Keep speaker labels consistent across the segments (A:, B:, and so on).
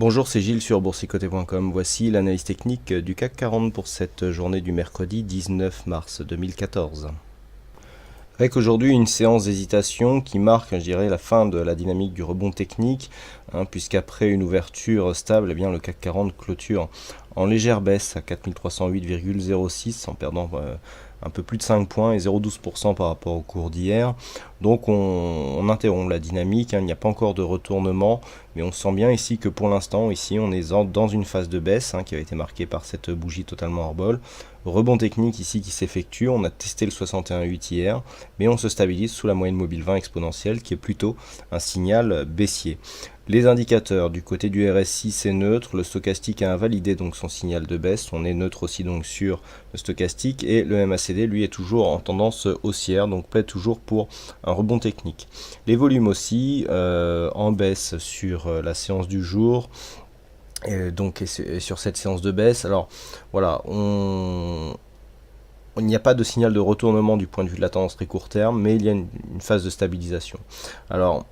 A: Bonjour, c'est Gilles sur boursicoté.com. Voici l'analyse technique du CAC 40 pour cette journée du mercredi 19 mars 2014. Avec aujourd'hui une séance d'hésitation qui marque, je dirais, la fin de la dynamique du rebond technique, puisqu'après une ouverture stable, eh bien, le CAC 40 clôture en légère baisse à 4308,06 en perdant un peu plus de 5 points et 0,12% par rapport au cours d'hier. Donc on interrompt la dynamique, il n'y a pas encore de retournement, mais on sent bien ici que pour l'instant, ici on est dans une phase de baisse qui avait été marquée par cette bougie totalement hors bol. Rebond technique ici qui s'effectue, on a testé le 61,8 hier, mais on se stabilise sous la moyenne mobile 20 exponentielle qui est plutôt un signal baissier. Les indicateurs du côté du RSI c'est neutre, le stochastique a invalidé donc son signal de baisse, on est neutre aussi donc sur le stochastique et le MACD lui est toujours en tendance haussière, donc plaide toujours pour un rebond technique. Les volumes aussi en baisse sur la séance du jour. Et sur cette séance de baisse, alors voilà, il n'y a pas de signal de retournement du point de vue de la tendance très court terme, mais il y a une phase de stabilisation. Alors,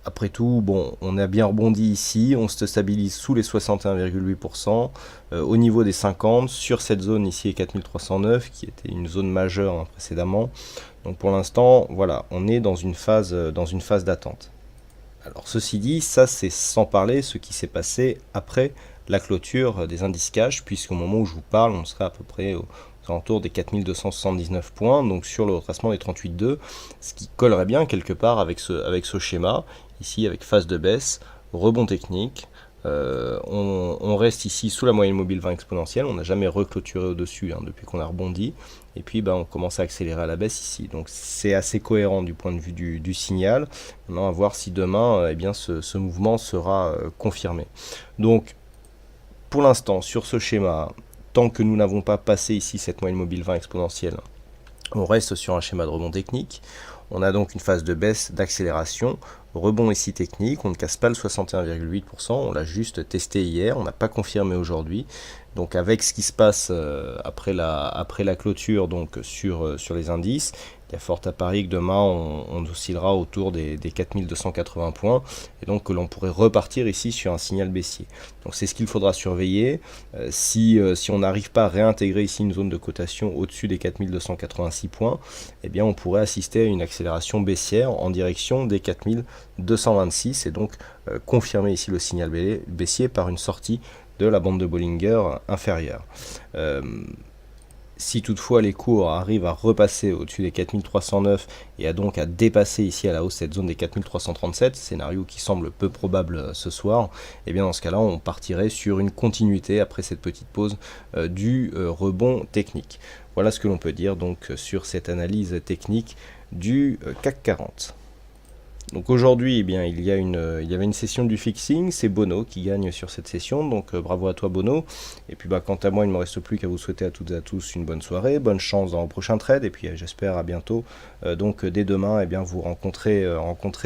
A: après tout, bon, on a bien rebondi ici, on se stabilise sous les 61,8%, au niveau des 50, sur cette zone ici est 4309, qui était une zone majeure précédemment. Donc pour l'instant, voilà, on est dans une phase d'attente. Alors ceci dit, ça c'est sans parler ce qui s'est passé après la clôture des indices cash, puisqu'au moment où je vous parle, on serait à peu près aux alentours des 4279 points, donc sur le retracement des 38,2, ce qui collerait bien quelque part avec ce schéma, ici avec phase de baisse, rebond technique. On reste ici sous la moyenne mobile 20 exponentielle, on n'a jamais reclôturé au-dessus depuis qu'on a rebondi, et puis on commence à accélérer à la baisse ici. Donc c'est assez cohérent du point de vue du signal. Maintenant à voir si demain eh bien, ce mouvement sera confirmé. Donc pour l'instant sur ce schéma, tant que nous n'avons pas passé ici cette moyenne mobile 20 exponentielle, on reste sur un schéma de rebond technique. On a donc une phase de baisse, d'accélération, rebond ici technique, on ne casse pas le 61,8%, on l'a juste testé hier, on n'a pas confirmé aujourd'hui. Donc avec ce qui se passe après la clôture donc sur les indices, il y a fort à parier que demain on oscillera autour des 4280 points et donc que l'on pourrait repartir ici sur un signal baissier. Donc c'est ce qu'il faudra surveiller. Si on n'arrive pas à réintégrer ici une zone de cotation au-dessus des 4286 points, eh bien on pourrait assister à une accélération baissière en direction des 4226 et donc confirmer ici le signal baissier par une sortie de la bande de Bollinger inférieure. Si toutefois les cours arrivent à repasser au-dessus des 4309 et donc à dépasser ici à la hausse cette zone des 4337, scénario qui semble peu probable ce soir, et bien dans ce cas-là on partirait sur une continuité après cette petite pause du rebond technique. Voilà ce que l'on peut dire donc sur cette analyse technique du CAC 40. Donc aujourd'hui, eh bien, il y avait une session du fixing, c'est Bono qui gagne sur cette session, donc bravo à toi Bono. Et puis quant à moi, il ne me reste plus qu'à vous souhaiter à toutes et à tous une bonne soirée, bonne chance dans le prochain trade, et puis j'espère à bientôt, donc dès demain, eh bien, vous rencontrer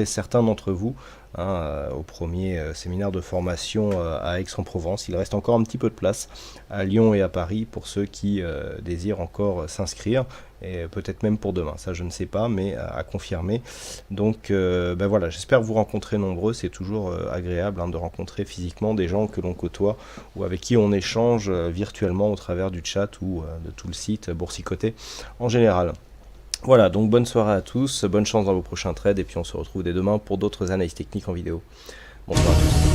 A: certains d'entre vous au premier séminaire de formation à Aix-en-Provence. Il reste encore un petit peu de place à Lyon et à Paris pour ceux qui désirent encore s'inscrire. Et peut-être même pour demain, ça je ne sais pas, mais à confirmer. Donc voilà, j'espère vous rencontrer nombreux, c'est toujours agréable de rencontrer physiquement des gens que l'on côtoie ou avec qui on échange virtuellement au travers du chat ou de tout le site Boursicoté en général. Voilà, donc bonne soirée à tous, bonne chance dans vos prochains trades et puis on se retrouve dès demain pour d'autres analyses techniques en vidéo. Bonsoir à tous.